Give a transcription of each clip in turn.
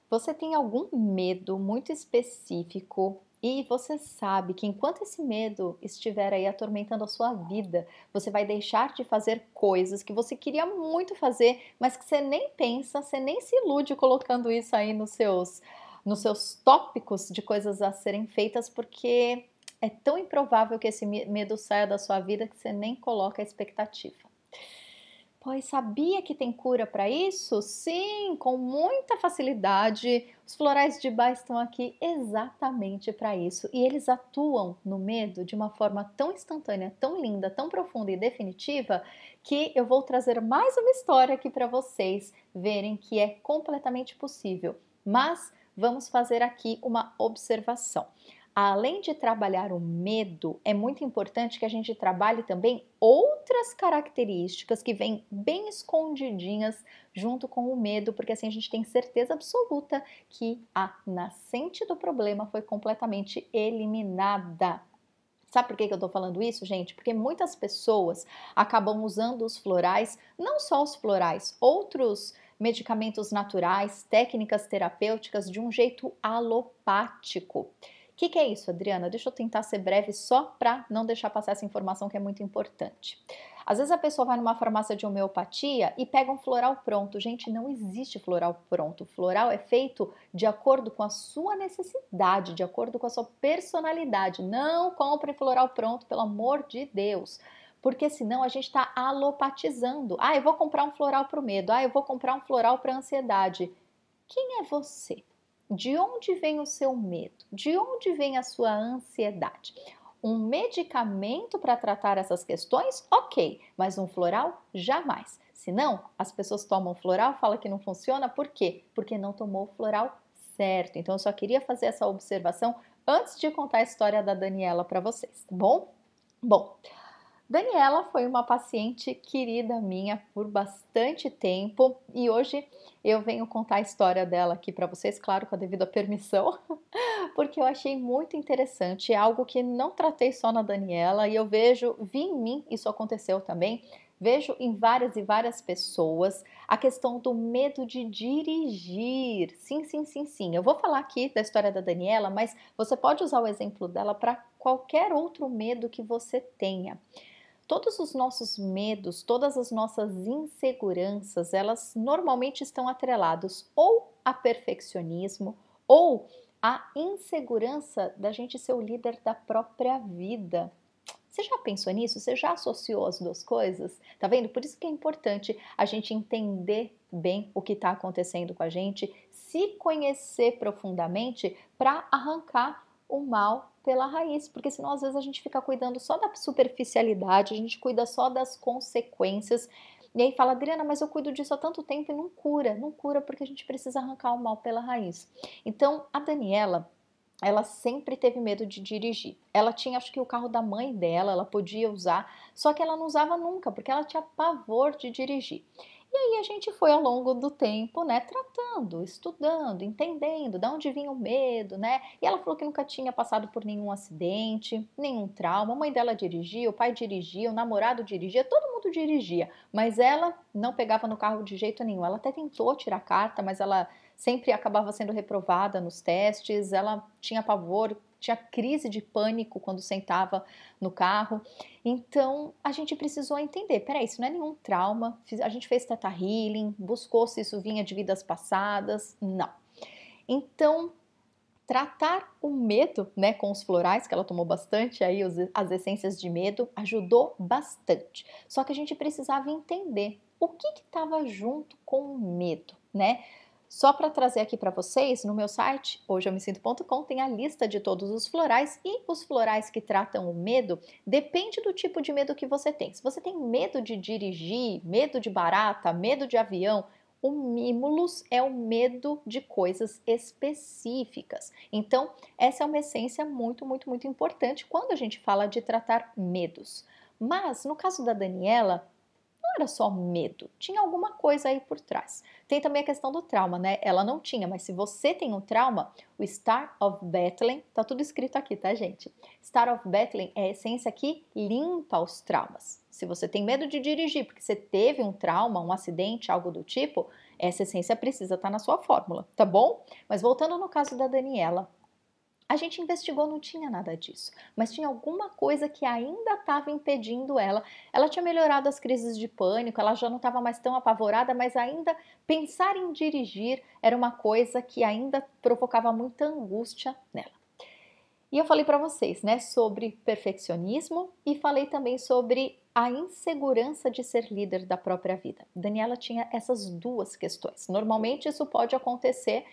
Você tem algum medo muito específico e você sabe que enquanto esse medo estiver aí atormentando a sua vida, você vai deixar de fazer coisas que você queria muito fazer, mas que você nem pensa, você nem se ilude colocando isso aí nos seus tópicos de coisas a serem feitas, porque é tão improvável que esse medo saia da sua vida que você nem coloca a expectativa. Pois sabia que tem cura para isso? Sim, com muita facilidade. Os florais de Bach estão aqui exatamente para isso. E eles atuam no medo de uma forma tão instantânea, tão linda, tão profunda e definitiva, que eu vou trazer mais uma história aqui para vocês verem que é completamente possível. Mas vamos fazer aqui uma observação. Além de trabalhar o medo, é muito importante que a gente trabalhe também outras características que vêm bem escondidinhas junto com o medo, porque assim a gente tem certeza absoluta que a nascente do problema foi completamente eliminada. Sabe por que eu tô falando isso, gente? Porque muitas pessoas acabam usando os florais, não só os florais, outros medicamentos naturais, técnicas terapêuticas de um jeito alopático. O que é isso, Adriana? Deixa eu tentar ser breve só para não deixar passar essa informação que é muito importante. Às vezes a pessoa vai numa farmácia de homeopatia e pega um floral pronto. Gente, não existe floral pronto. O floral é feito de acordo com a sua necessidade, de acordo com a sua personalidade. Não compre floral pronto, pelo amor de Deus. Porque senão a gente está alopatizando. Ah, eu vou comprar um floral para o medo. Ah, eu vou comprar um floral para a ansiedade. Quem é você? De onde vem o seu medo? De onde vem a sua ansiedade? Um medicamento para tratar essas questões? Ok, mas um floral? Jamais. Se não, as pessoas tomam floral, falam que não funciona, por quê? Porque não tomou o floral certo. Então eu só queria fazer essa observação antes de contar a história da Daniela para vocês, tá bom? Bom, Daniela foi uma paciente querida minha por bastante tempo e hoje eu venho contar a história dela aqui para vocês, claro, com a devida permissão, porque eu achei muito interessante, é algo que não tratei só na Daniela e eu vi em mim, isso aconteceu também, vejo em várias e várias pessoas a questão do medo de dirigir. Sim, sim, sim, sim. Eu vou falar aqui da história da Daniela, mas você pode usar o exemplo dela para qualquer outro medo que você tenha. Todos os nossos medos, todas as nossas inseguranças, elas normalmente estão atrelados ou a perfeccionismo ou a insegurança da gente ser o líder da própria vida. Você já pensou nisso? Você já associou as duas coisas? Tá vendo? Por isso que é importante a gente entender bem o que está acontecendo com a gente, se conhecer profundamente para arrancar o mal pela raiz, porque senão às vezes a gente fica cuidando só da superficialidade, a gente cuida só das consequências. E aí fala, Adriana, mas eu cuido disso há tanto tempo e não cura. Não cura porque a gente precisa arrancar o mal pela raiz. Então, a Daniela, ela sempre teve medo de dirigir. Ela tinha, acho que o carro da mãe dela, ela podia usar, só que ela não usava nunca, porque ela tinha pavor de dirigir. E aí a gente foi ao longo do tempo, né, tratando, estudando, entendendo de onde vinha o medo, né? E ela falou que nunca tinha passado por nenhum acidente, nenhum trauma. A mãe dela dirigia, o pai dirigia, o namorado dirigia, todo mundo dirigia, mas ela não pegava no carro de jeito nenhum. Ela até tentou tirar carta, mas ela sempre acabava sendo reprovada nos testes, ela tinha pavor, tinha crise de pânico quando sentava no carro. Então a gente precisou entender: peraí, isso não é nenhum trauma. A gente fez Theta Healing, buscou se isso vinha de vidas passadas. Não. Então, tratar o medo, né, com os florais, que ela tomou bastante aí, as essências de medo, ajudou bastante. Só que a gente precisava entender o que estava junto com o medo, né? Só para trazer aqui para vocês, no meu site, hojeeumesinto.com, tem a lista de todos os florais e os florais que tratam o medo, depende do tipo de medo que você tem. Se você tem medo de dirigir, medo de barata, medo de avião, o mimulus é o medo de coisas específicas. Então, essa é uma essência muito, muito, muito importante quando a gente fala de tratar medos. Mas, no caso da Daniela, não era só medo, tinha alguma coisa aí por trás. Tem também a questão do trauma, né? Ela não tinha, mas se você tem um trauma, o Star of Bethlehem, tá tudo escrito aqui, tá, gente? Star of Bethlehem é a essência que limpa os traumas. Se você tem medo de dirigir porque você teve um trauma, um acidente, algo do tipo, essa essência precisa estar na sua fórmula, tá bom? Mas voltando no caso da Daniela, a gente investigou, não tinha nada disso, mas tinha alguma coisa que ainda estava impedindo ela. Ela tinha melhorado as crises de pânico, ela já não estava mais tão apavorada, mas ainda pensar em dirigir era uma coisa que ainda provocava muita angústia nela. E eu falei para vocês, né, sobre perfeccionismo e falei também sobre a insegurança de ser líder da própria vida. Daniela tinha essas duas questões. Normalmente isso pode acontecer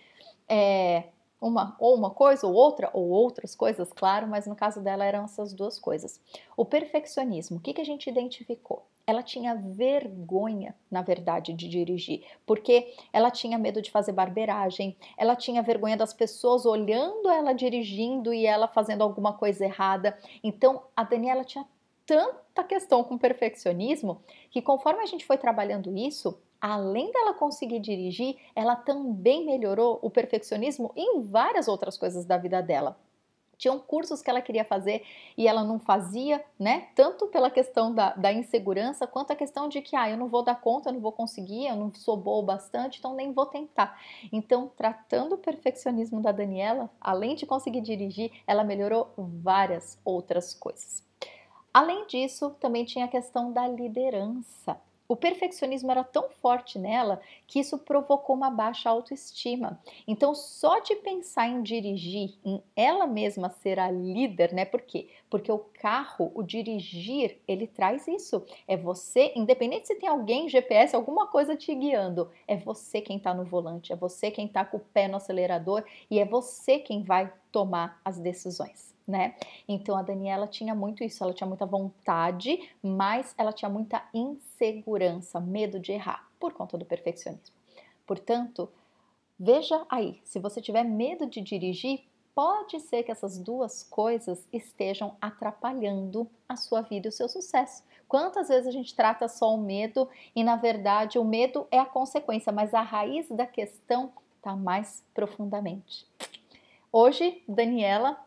uma coisa ou outra, ou outras coisas, claro, mas no caso dela eram essas duas coisas. O perfeccionismo, o que a gente identificou? Ela tinha vergonha, na verdade, de dirigir, porque ela tinha medo de fazer barbeiragem, ela tinha vergonha das pessoas olhando ela dirigindo e ela fazendo alguma coisa errada. Então, a Daniela tinha tanta questão com perfeccionismo que conforme a gente foi trabalhando isso, além dela conseguir dirigir, ela também melhorou o perfeccionismo em várias outras coisas da vida dela. Tinham cursos que ela queria fazer e ela não fazia, né? Tanto pela questão da insegurança, quanto a questão de que, eu não vou dar conta, eu não vou conseguir, eu não sou boa o bastante, então nem vou tentar. Então, tratando o perfeccionismo da Daniela, além de conseguir dirigir, ela melhorou várias outras coisas. Além disso, também tinha a questão da liderança. O perfeccionismo era tão forte nela que isso provocou uma baixa autoestima. Então, só de pensar em dirigir, em ela mesma ser a líder, né? Por quê? Porque o carro, o dirigir, ele traz isso. É você, independente se tem alguém, GPS, alguma coisa te guiando, é você quem está no volante, é você quem está com o pé no acelerador e é você quem vai tomar as decisões, né? Então a Daniela tinha muito isso, ela tinha muita vontade, mas ela tinha muita insegurança, medo de errar por conta do perfeccionismo. Portanto, veja aí, se você tiver medo de dirigir, pode ser que essas duas coisas estejam atrapalhando a sua vida e o seu sucesso. Quantas vezes a gente trata só o medo e na verdade o medo é a consequência, mas a raiz da questão está mais profundamente. Hoje, Daniela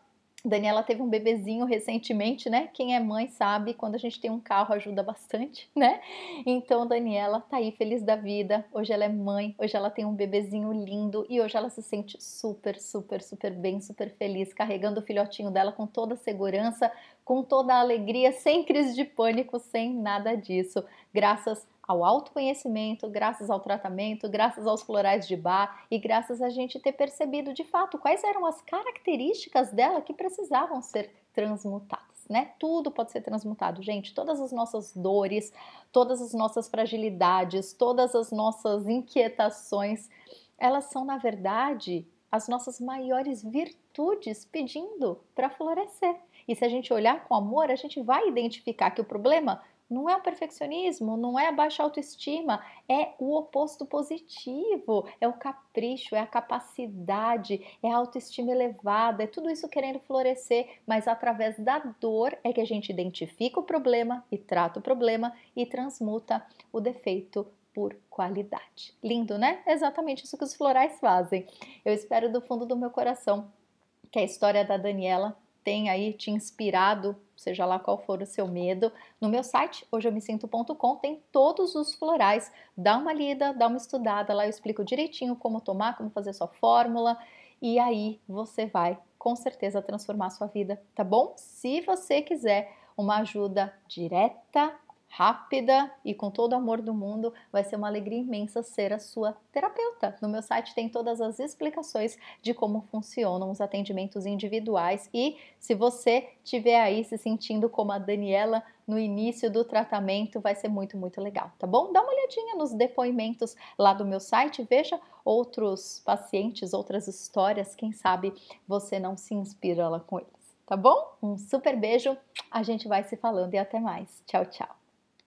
teve um bebezinho recentemente, né? Quem é mãe sabe, quando a gente tem um carro ajuda bastante, né? Então, Daniela tá aí feliz da vida. Hoje ela é mãe, hoje ela tem um bebezinho lindo e hoje ela se sente super, super, super bem, super feliz, carregando o filhotinho dela com toda a segurança, com toda a alegria, sem crise de pânico, sem nada disso. Graças ao autoconhecimento, graças ao tratamento, graças aos florais de Bach e graças a gente ter percebido de fato quais eram as características dela que precisavam ser transmutadas, né? Tudo pode ser transmutado, gente. Todas as nossas dores, todas as nossas fragilidades, todas as nossas inquietações, elas são, na verdade, as nossas maiores virtudes pedindo para florescer. E se a gente olhar com amor, a gente vai identificar que o problema não é o perfeccionismo, não é a baixa autoestima, é o oposto positivo, é o capricho, é a capacidade, é a autoestima elevada, é tudo isso querendo florescer, mas através da dor é que a gente identifica o problema e trata o problema e transmuta o defeito por qualidade. Lindo, né? É exatamente isso que os florais fazem. Eu espero do fundo do meu coração que a história da Daniela tenha aí te inspirado, seja lá qual for o seu medo. No meu site, hojeumesinto.com, tem todos os florais. Dá uma lida, dá uma estudada, lá eu explico direitinho como tomar, como fazer sua fórmula e aí você vai com certeza transformar a sua vida, tá bom? Se você quiser uma ajuda direta, rápida e com todo o amor do mundo, vai ser uma alegria imensa ser a sua terapeuta. No meu site tem todas as explicações de como funcionam os atendimentos individuais e se você estiver aí se sentindo como a Daniela no início do tratamento, vai ser muito, muito legal, tá bom? Dá uma olhadinha nos depoimentos lá do meu site, veja outros pacientes, outras histórias, quem sabe você não se inspira lá com eles, tá bom? Um super beijo, a gente vai se falando e até mais. Tchau, tchau.